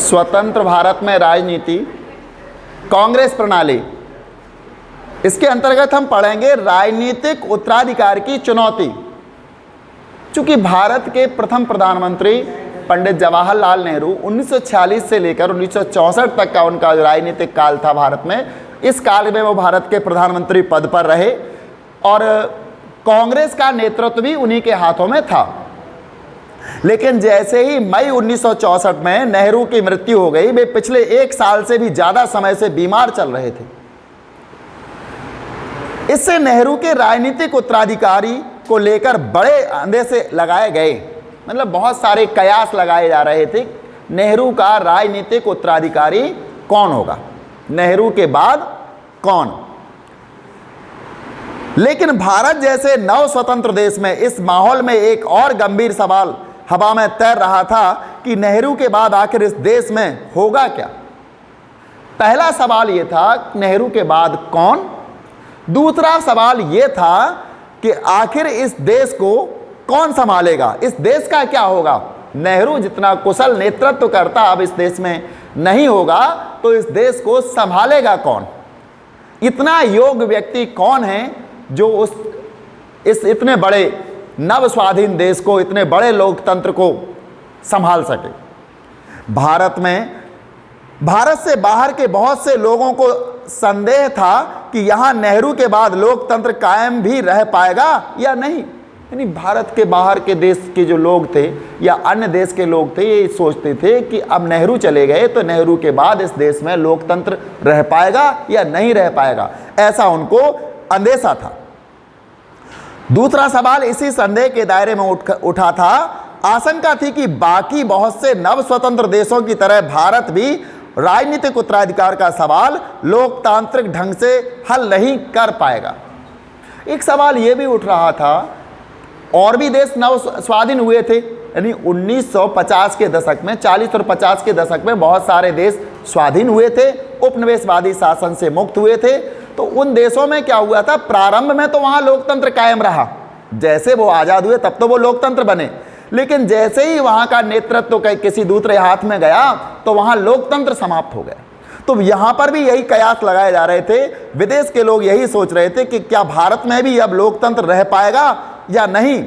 स्वतंत्र भारत में राजनीति, कांग्रेस प्रणाली। इसके अंतर्गत हम पढ़ेंगे राजनीतिक उत्तराधिकार की चुनौती। चूंकि भारत के प्रथम प्रधानमंत्री पंडित जवाहरलाल नेहरू 1946 से लेकर 1964 तक का उनका राजनीतिक काल था भारत में, इस काल में वो भारत के प्रधानमंत्री पद पर रहे और कांग्रेस का नेतृत्व भी उन्हीं के हाथों में था। लेकिन जैसे ही मई 1964 में नेहरू की मृत्यु हो गई, वे पिछले 1 साल से भी ज्यादा समय से बीमार चल रहे थे। इससे नेहरू के राजनीतिक उत्तराधिकारी को लेकर बड़े अंदेशे लगाए गए, मतलब बहुत सारे कयास लगाए जा रहे थे। नेहरू का राजनीतिक उत्तराधिकारी कौन होगा, नेहरू के बाद कौन। लेकिन भारत जैसे नव स्वतंत्र देश में इस माहौल में एक और गंभीर सवाल हवा में तैर रहा था कि नेहरू के बाद आखिर इस देश में होगा क्या। पहला सवाल यह था नेहरू के बाद कौन। दूसरा सवाल यह था कि आखिर इस देश को कौन संभालेगा, इस देश का क्या होगा। नेहरू जितना कुशल नेतृत्व करता अब इस देश में नहीं होगा तो इस देश को संभालेगा कौन। इतना योग्य व्यक्ति कौन है जो इस इतने बड़े नव स्वाधीन देश को, इतने बड़े लोकतंत्र को संभाल सके। भारत से बाहर के बहुत से लोगों को संदेह था कि यहां नेहरू के बाद लोकतंत्र कायम भी रह पाएगा या नहीं। यानी भारत के बाहर के देश के जो लोग थे या अन्य देश के लोग थे, ये सोचते थे कि अब नेहरू चले गए तो नेहरू के बाद इस देश में लोकतंत्र रह पाएगा या नहीं रह पाएगा, ऐसा उनको अंदेशा था। दूसरा सवाल इसी संदेह के दायरे में उठा था। आशंका थी कि बाकी बहुत से नव स्वतंत्र देशों की तरह भारत भी राजनीतिक उत्तराधिकार का सवाल लोकतांत्रिक ढंग से हल नहीं कर पाएगा। एक सवाल यह भी उठ रहा था, और भी देश नव स्वाधीन हुए थे, यानी 1950 के दशक में, 40 और 50 के दशक में बहुत सारे देश स्वाधीन हुए थे, उपनिवेशवादी शासन से मुक्त हुए थे। तो उन देशों में क्या हुआ था, प्रारंभ में तो वहां लोकतंत्र कायम रहा, जैसे वो आजाद हुए तब तो वो लोकतंत्र बने। लेकिन जैसे ही वहां का नेतृत्व किसी दूसरे हाथ में गया तो वहां लोकतंत्र समाप्त हो गया। तो यहां पर भी यही कयास लगाए जा रहे थे, विदेश के लोग यही सोच रहे थे कि क्या भारत में भी अब लोकतंत्र रह पाएगा या नहीं।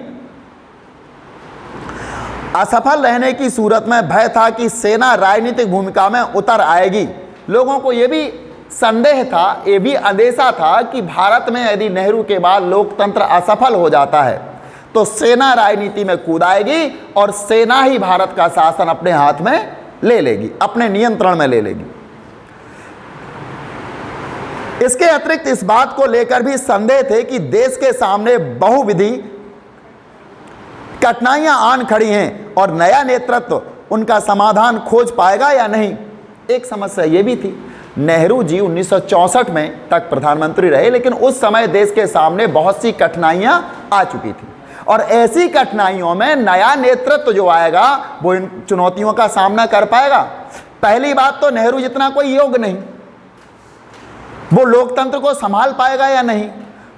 असफल रहने की सूरत में भय था कि सेना राजनीतिक भूमिका में उतर आएगी। लोगों को यह भी संदेह था, यह भी अंदेशा था कि भारत में यदि नेहरू के बाद लोकतंत्र असफल हो जाता है तो सेना राजनीति में कूद आएगी और सेना ही भारत का शासन अपने हाथ में ले लेगी, अपने नियंत्रण में ले लेगी। इसके अतिरिक्त इस बात को लेकर भी संदेह थे कि देश के सामने बहुविधि कठिनाइयां आन खड़ी हैं और नया नेतृत्व उनका समाधान खोज पाएगा या नहीं। एक समस्या यह भी थी, नेहरू जी 1964 में तक प्रधानमंत्री रहे, लेकिन उस समय देश के सामने बहुत सी कठिनाइयां आ चुकी थी और ऐसी कठिनाइयों में नया नेतृत्व जो आएगा वो इन चुनौतियों का सामना कर पाएगा। पहली बात तो नेहरू जितना कोई योग्य नहीं, वो लोकतंत्र को संभाल पाएगा या नहीं।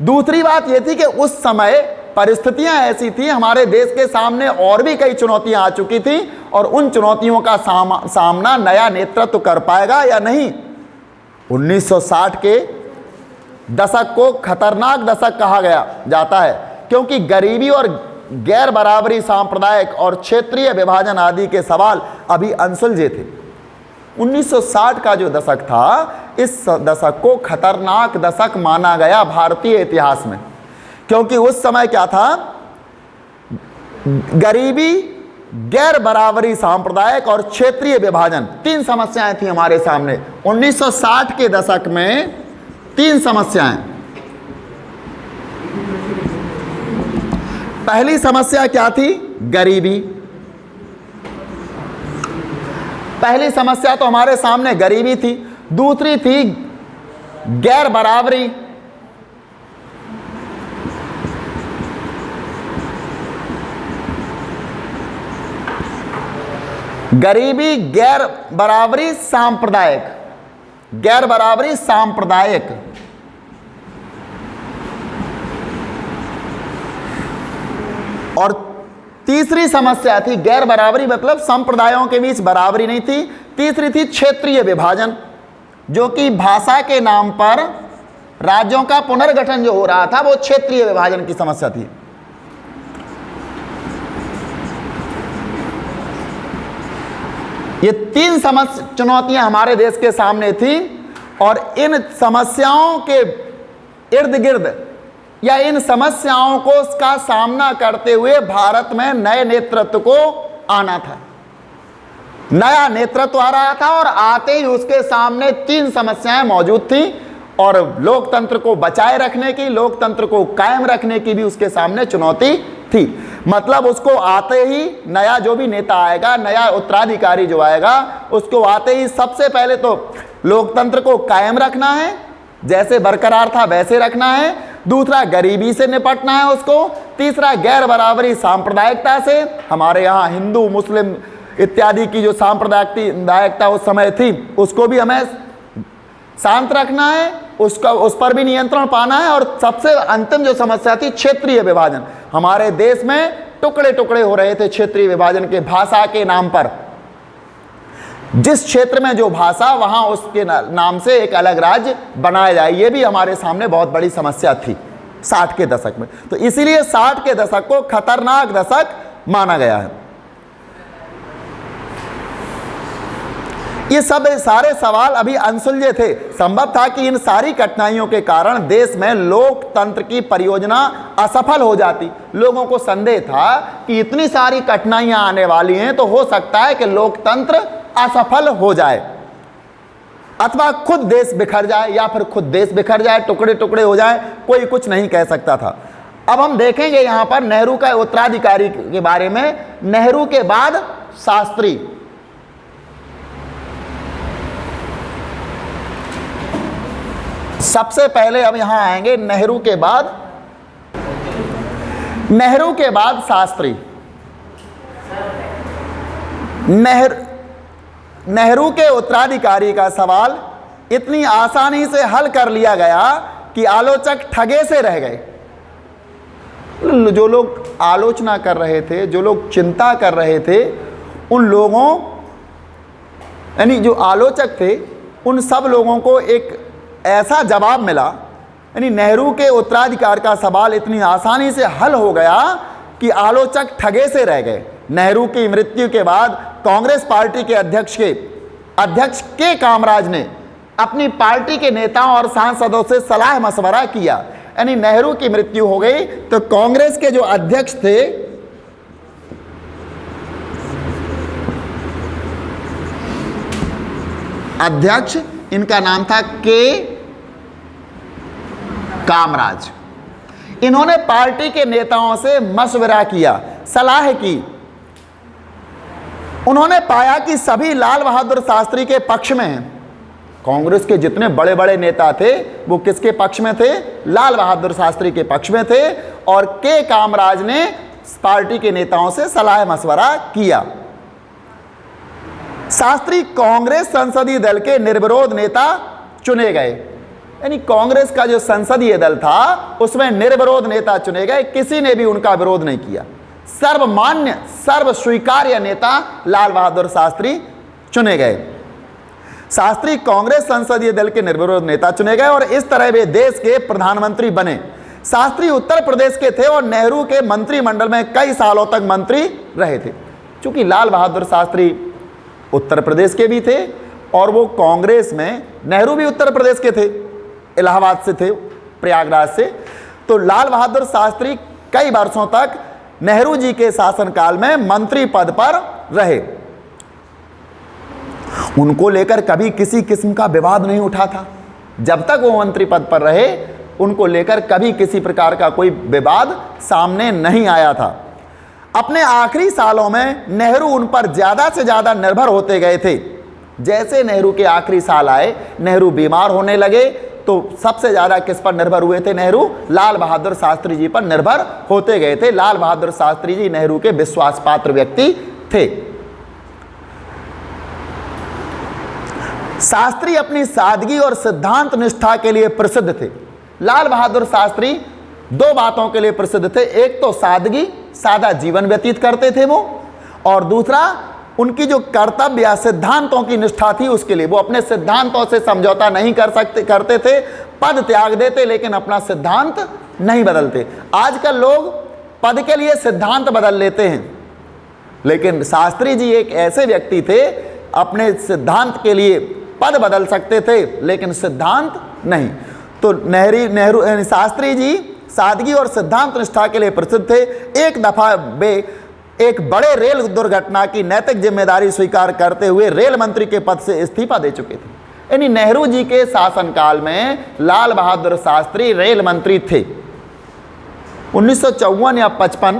दूसरी बात यह थी कि उस समय परिस्थितियां ऐसी थी, हमारे देश के सामने और भी कई चुनौतियां आ चुकी थी और उन चुनौतियों का सामना नया नेतृत्व कर पाएगा या नहीं। 1960 के दशक को खतरनाक दशक कहा जाता है क्योंकि गरीबी और गैर बराबरी, सांप्रदायिक और क्षेत्रीय विभाजन आदि के सवाल अभी अनसुलझे थे। 1960 का जो दशक था, इस दशक को खतरनाक दशक माना गया भारतीय इतिहास में, क्योंकि उस समय क्या था, गरीबी, गैर बराबरी, सांप्रदायिक और क्षेत्रीय विभाजन, 3 समस्याएं थी हमारे सामने। 1960 के दशक में 3 समस्याएं। पहली समस्या क्या थी, गरीबी। पहली समस्या तो हमारे सामने गरीबी थी। दूसरी थी गैर बराबरी। गरीबी, गैर बराबरी, सांप्रदायिक, गैर बराबरी, सांप्रदायिक। और तीसरी समस्या थी गैर बराबरी, मतलब संप्रदायों के बीच बराबरी नहीं थी। तीसरी थी क्षेत्रीय विभाजन, जो कि भाषा के नाम पर राज्यों का पुनर्गठन जो हो रहा था वो क्षेत्रीय विभाजन की समस्या थी। ये तीन चुनौतियां हमारे देश के सामने थी, और इन समस्याओं के इर्द गिर्द या इन समस्याओं को उसका सामना करते हुए भारत में नए नेतृत्व को आना था। नया नेतृत्व आ रहा था और आते ही उसके सामने तीन समस्याएं मौजूद थी, और लोकतंत्र को बचाए रखने की, लोकतंत्र को कायम रखने की भी उसके सामने चुनौती थी। मतलब उसको आते ही नया जो भी नेता आएगा, नया उत्तराधिकारी जो आएगा, उसको आते ही सबसे पहले तो लोकतंत्र को कायम रखना है, जैसे बरकरार था वैसे रखना है। दूसरा, गरीबी से निपटना है उसको। तीसरा, गैर बराबरी सांप्रदायिकता से, हमारे यहाँ हिंदू मुस्लिम इत्यादि की जो सांप्रदायिकता उस समय थी उसको भी हमें शांत रखना है, उस पर भी नियंत्रण पाना है। और सबसे अंतिम जो समस्या थी क्षेत्रीय विभाजन। हमारे देश में टुकड़े टुकड़े हो रहे थे क्षेत्रीय विभाजन के, भाषा के नाम पर। जिस क्षेत्र में जो भाषा, वहां उसके नाम से एक अलग राज्य बनाया जाए, ये भी हमारे सामने बहुत बड़ी समस्या थी 60 के दशक में। तो इसीलिए 60 के दशक को खतरनाक दशक माना गया है। ये सब सारे सवाल अभी अनसुलझे थे। संभव था कि इन सारी कठिनाइयों के कारण देश में लोकतंत्र की परियोजना असफल हो जाती। लोगों को संदेह था कि इतनी सारी कठिनाइयां आने वाली हैं, तो हो सकता है कि लोकतंत्र असफल हो जाए, अथवा खुद देश बिखर जाए, या फिर खुद देश बिखर जाए, टुकड़े टुकड़े हो जाए, कोई कुछ नहीं कह सकता था। अब हम देखेंगे यहां पर नेहरू का उत्तराधिकारी के बारे में। नेहरू के बाद शास्त्री, सबसे पहले अब यहां आएंगे नेहरू के बाद शास्त्री। नेहरू के उत्तराधिकारी का सवाल इतनी आसानी से हल कर लिया गया कि आलोचक ठगे से रह गए। जो लोग आलोचना कर रहे थे, जो लोग चिंता कर रहे थे, उन लोगों, यानी जो आलोचक थे, उन सब लोगों को एक ऐसा जवाब मिला, यानी नेहरू के उत्तराधिकार का सवाल इतनी आसानी से हल हो गया कि आलोचक ठगे से रह गए। नेहरू की मृत्यु के बाद कांग्रेस पार्टी के अध्यक्ष के कामराज ने अपनी पार्टी के नेताओं और सांसदों से सलाह मशवरा किया। यानी नेहरू की मृत्यु हो गई तो कांग्रेस के जो अध्यक्ष थे, अध्यक्ष, इनका नाम था के कामराज, इन्होंने पार्टी के नेताओं से मशवरा किया, सलाह की। उन्होंने पाया कि सभी लाल बहादुर शास्त्री के पक्ष में हैं। कांग्रेस के जितने बड़े बड़े नेता थे वो किसके पक्ष में थे? लाल बहादुर शास्त्री के पक्ष में थे। और के कामराज ने पार्टी के नेताओं से सलाह मशवरा किया। शास्त्री कांग्रेस संसदीय दल के निर्विरोध नेता चुने गए। यानी कांग्रेस का जो संसदीय दल था उसमें निर्विरोध नेता चुने गए, किसी ने भी उनका विरोध नहीं किया। सर्वमान्य, सर्व स्वीकार्य नेता लाल बहादुर शास्त्री चुने गए। शास्त्री कांग्रेस संसदीय दल के निर्विरोध नेता चुने गए और इस तरह वे देश के प्रधानमंत्री बने। शास्त्री उत्तर प्रदेश के थे और नेहरू के मंत्रिमंडल में कई सालों तक मंत्री रहे थे। चूंकि लाल बहादुर शास्त्री उत्तर प्रदेश के भी थे और वो कांग्रेस में, नेहरू भी उत्तर प्रदेश के थे, इलाहाबाद से थे, प्रयागराज से। तो लाल बहादुर शास्त्री कई वर्षों तक नेहरू जी के शासनकाल में मंत्री पद पर रहे। उनको लेकर कभी किसी किस्म का विवाद नहीं उठा था। जब तक वो मंत्री पद पर रहे उनको लेकर कभी किसी प्रकार का कोई विवाद सामने नहीं आया था। अपने आखिरी सालों में नेहरू उन पर ज़्यादा से ज़्यादा निर्भर होते गए थे। जैसे नेहरू के आखिरी साल आए, नेहरू बीमार होने लगे, तो सबसे ज़्यादा किस पर निर्भर हुए थे नेहरू? लाल बहादुर शास्त्री जी पर निर्भर होते गए थे। लाल बहादुर शास्त्री जी नेहरू के विश्वास पात्र व्यक्ति थे। शास्त्री अपनी सादगी और सिद्धांत निष्ठा के लिए प्रसिद्ध थे। लाल बहादुर शास्त्री दो बातों के लिए प्रसिद्ध थे। एक तो सादगी, सादा जीवन व्यतीत करते थे वो, और दूसरा उनकी जो कर्तव्य या सिद्धांतों की निष्ठा थी उसके लिए, वो अपने सिद्धांतों से समझौता नहीं करते थे, पद त्याग देते लेकिन अपना सिद्धांत नहीं बदलते। आजकल लोग पद के लिए सिद्धांत बदल लेते हैं, लेकिन शास्त्री जी एक ऐसे व्यक्ति थे, अपने सिद्धांत के लिए पद बदल सकते थे लेकिन सिद्धांत नहीं। तो नेहरू शास्त्री जी सादगी और सिद्धांत निष्ठा के लिए प्रसिद्ध थे। एक दफा वे एक बड़े रेल दुर्घटना की नैतिक जिम्मेदारी स्वीकार करते हुए रेल मंत्री के पद से इस्तीफा दे चुके थे। यानी नेहरू जी के शासनकाल में लाल बहादुर शास्त्री रेल मंत्री थे। 1954 या 55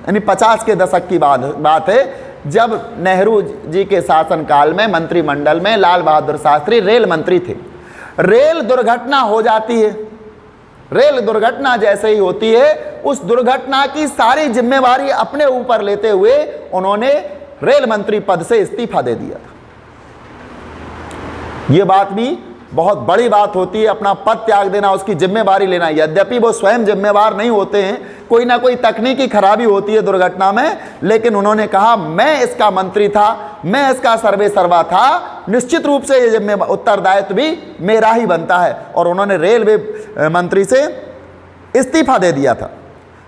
यानी 50 के दशक की बात है, जब नेहरू जी के शासनकाल में मंत्रिमंडल में लाल बहादुर शास्त्री रेल मंत्री थे। रेल दुर्घटना हो जाती है, रेल दुर्घटना जैसे ही होती है उस दुर्घटना की सारी जिम्मेवारी अपने ऊपर लेते हुए उन्होंने रेल मंत्री पद से इस्तीफा दे दिया था। यह बात भी बहुत बड़ी बात होती है, अपना पद त्याग देना, उसकी जिम्मेवारी लेना। यद्यपि वो स्वयं जिम्मेवार नहीं होते हैं, कोई ना कोई तकनीकी खराबी होती है दुर्घटना में, लेकिन उन्होंने कहा मैं इसका मंत्री था, मैं इसका सर्वे सर्वा था, निश्चित रूप से ये उत्तरदायित्व भी मेरा ही बनता है, और उन्होंने रेलवे मंत्री से इस्तीफा दे दिया था।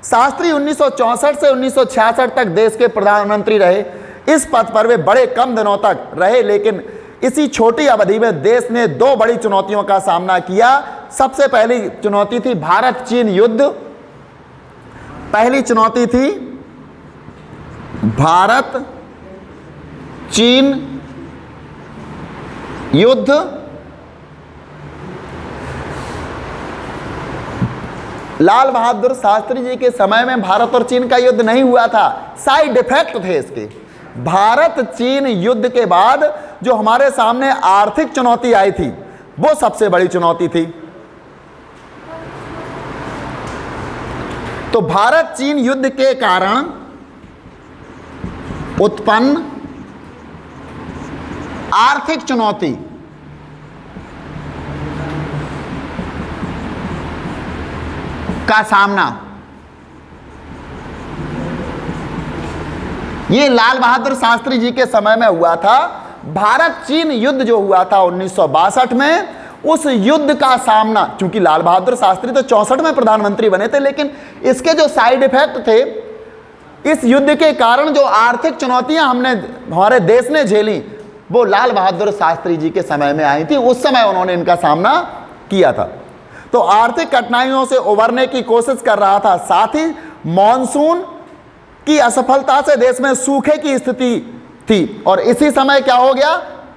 शास्त्री 1964 से 1966 तक देश के प्रधानमंत्री रहे। इस पद पर वे बड़े कम दिनों तक रहे, लेकिन इसी छोटी अवधि में देश ने दो बड़ी चुनौतियों का सामना किया। सबसे पहली चुनौती थी भारत चीन युद्ध। पहली चुनौती थी भारत चीन युद्ध। लाल बहादुर शास्त्री जी के समय में भारत और चीन का युद्ध नहीं हुआ था, साइड इफेक्ट थे इसके। भारत चीन युद्ध के बाद जो हमारे सामने आर्थिक चुनौती आई थी वो सबसे बड़ी चुनौती थी। तो भारत चीन युद्ध के कारण उत्पन्न आर्थिक चुनौती का सामना ये लाल बहादुर शास्त्री जी के समय में हुआ था। भारत चीन युद्ध जो हुआ था 1962 में, उस युद्ध का सामना, चूंकि लाल बहादुर शास्त्री तो 64 में प्रधानमंत्री बने थे, लेकिन इसके जो साइड इफेक्ट थे, इस युद्ध के कारण जो आर्थिक चुनौतियां हमारे देश ने झेली, वो लाल बहादुर शास्त्री जी के समय में आई थी। उस समय उन्होंने इनका सामना किया था। तो आर्थिक कठिनाइयों से उबरने की कोशिश कर रहा था, साथ ही मॉनसून की असफलता से देश में सूखे की स्थिति थी। और इसी समय क्या हो गया,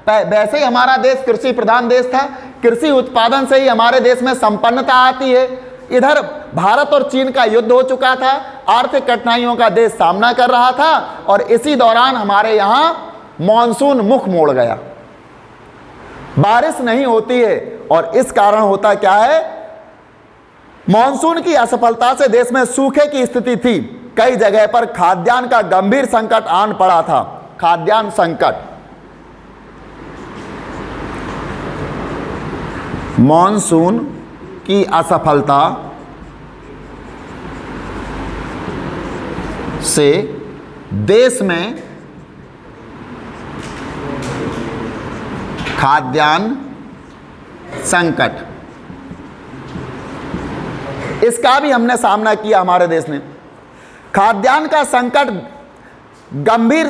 वैसे ही हमारा देश कृषि प्रधान देश था, कृषि उत्पादन से ही हमारे देश में संपन्नता आती है। इधर भारत और चीन का युद्ध हो चुका था, आर्थिक कठिनाइयों का देश सामना कर रहा था, और इसी दौरान हमारे यहां मॉनसून मुख मोड़ गया, बारिश नहीं होती है। और इस कारण होता क्या है, मॉनसून की असफलता से देश में सूखे की स्थिति थी। कई जगह पर खाद्यान्न का गंभीर संकट आन पड़ा था, खाद्यान्न संकट। मॉनसून की असफलता से देश में खाद्यान्न संकट, इसका भी हमने सामना किया। हमारे देश ने खाद्यान्न का संकट गंभीर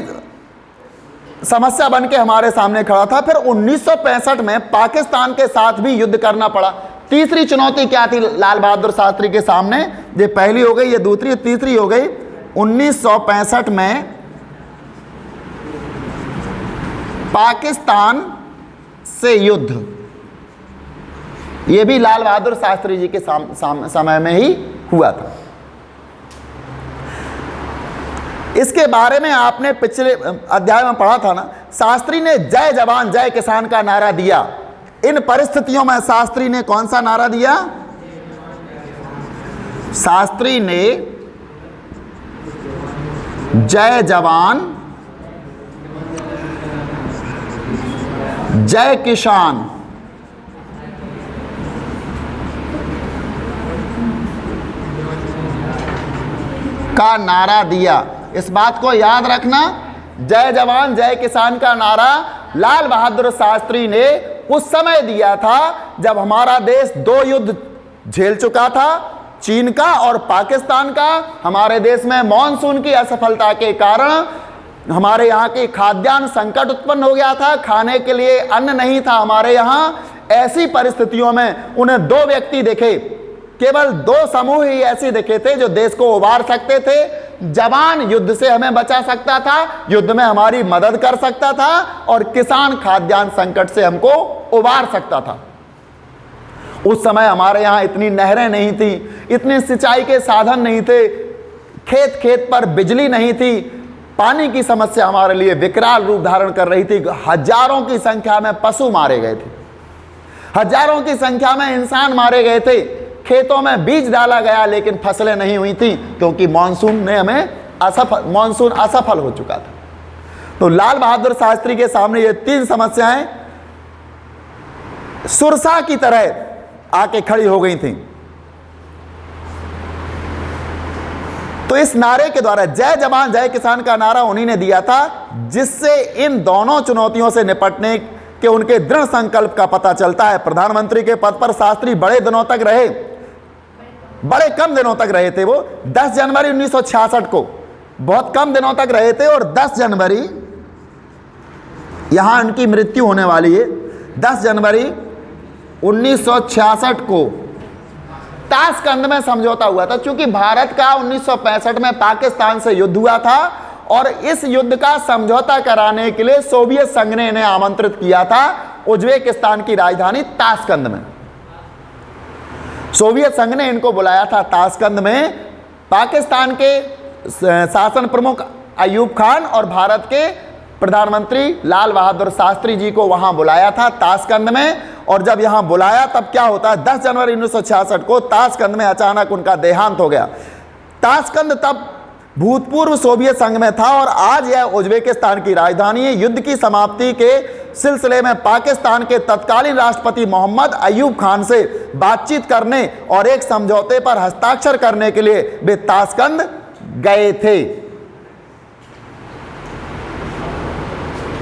समस्या बन के हमारे सामने खड़ा था। फिर 1965 में पाकिस्तान के साथ भी युद्ध करना पड़ा। तीसरी चुनौती क्या थी लाल बहादुर शास्त्री के सामने, ये पहली हो गई, ये दूसरी, तीसरी हो गई 1965 में पाकिस्तान से युद्ध। ये भी लाल बहादुर शास्त्री जी के समय में ही हुआ था। इसके बारे में आपने पिछले अध्याय में पढ़ा था ना, शास्त्री ने जय जवान जय किसान का नारा दिया। इन परिस्थितियों में शास्त्री ने कौन सा नारा दिया? शास्त्री ने जय जवान जय किसान का नारा दिया। इस बात को याद रखना जय जवान जय किसान का नारा लाल बहादुर शास्त्री ने उस समय दिया था जब हमारा देश 2 युद्ध झेल चुका था, चीन का और पाकिस्तान का। हमारे देश में मॉनसून की असफलता के कारण हमारे यहाँ की खाद्यान्न संकट उत्पन्न हो गया था, खाने के लिए अन्न नहीं था हमारे यहाँ। ऐसी परिस्थितियों में उन्हें 2 व्यक्ति दिखे, केवल 2 समूह ही ऐसे दिखे थे जो देश को उबार सकते थे। जवान युद्ध से हमें बचा सकता था, युद्ध में हमारी मदद कर सकता था, और किसान खाद्यान्न संकट से हमको उबार सकता था। उस समय हमारे यहाँ इतनी नहरें नहीं थी, इतने सिंचाई के साधन नहीं थे, खेत खेत पर बिजली नहीं थी, पानी की समस्या हमारे लिए विकराल रूप धारण कर रही थी। हजारों की संख्या में पशु मारे गए थे, हजारों की संख्या में इंसान मारे गए थे। खेतों में बीज डाला गया लेकिन फसलें नहीं हुई थी, क्योंकि मानसून असफल हो चुका था। तो लाल बहादुर शास्त्री के सामने ये 3 समस्याएं सुरसा की तरह आके खड़ी हो गई थी। तो इस नारे के द्वारा, जय जवान जय किसान का नारा उन्हीं ने दिया था, जिससे इन दोनों चुनौतियों से निपटने के उनके दृढ़ संकल्प का पता चलता है। प्रधानमंत्री के पद पर शास्त्री बड़े दिनों तक रहे, बड़े कम दिनों तक रहे थे। वो 10 जनवरी 1966 को बहुत कम दिनों तक रहे थे, और 10 जनवरी यहां उनकी मृत्यु होने वाली है। 10 जनवरी 1966 को ताशकंद में समझौता हुआ था। चूंकि भारत का 1965 में पाकिस्तान से युद्ध हुआ था, और इस युद्ध का समझौता कराने के लिए सोवियत संघ ने इन्हें आमंत्रित किया था उज्बेकिस्तान की राजधानी ताशकंद में। सोवियत संघ ने इनको बुलाया था ताशकंद में। पाकिस्तान के शासन प्रमुख अयूब खान और भारत के प्रधानमंत्री लाल बहादुर शास्त्री जी को वहां बुलाया था ताशकंद में। और जब यहां बुलाया तब क्या होता है, 10 जनवरी 1966 को ताशकंद में अचानक उनका देहांत हो गया। ताशकंद तब भूतपूर्व सोवियत संघ में था, और आज यह उज्बेकिस्तान की राजधानी है। युद्ध की समाप्ति के सिलसिले में पाकिस्तान के तत्कालीन राष्ट्रपति मोहम्मद अयूब खान से बातचीत करने और एक समझौते पर हस्ताक्षर करने के लिए वे ताशकंद गए थे।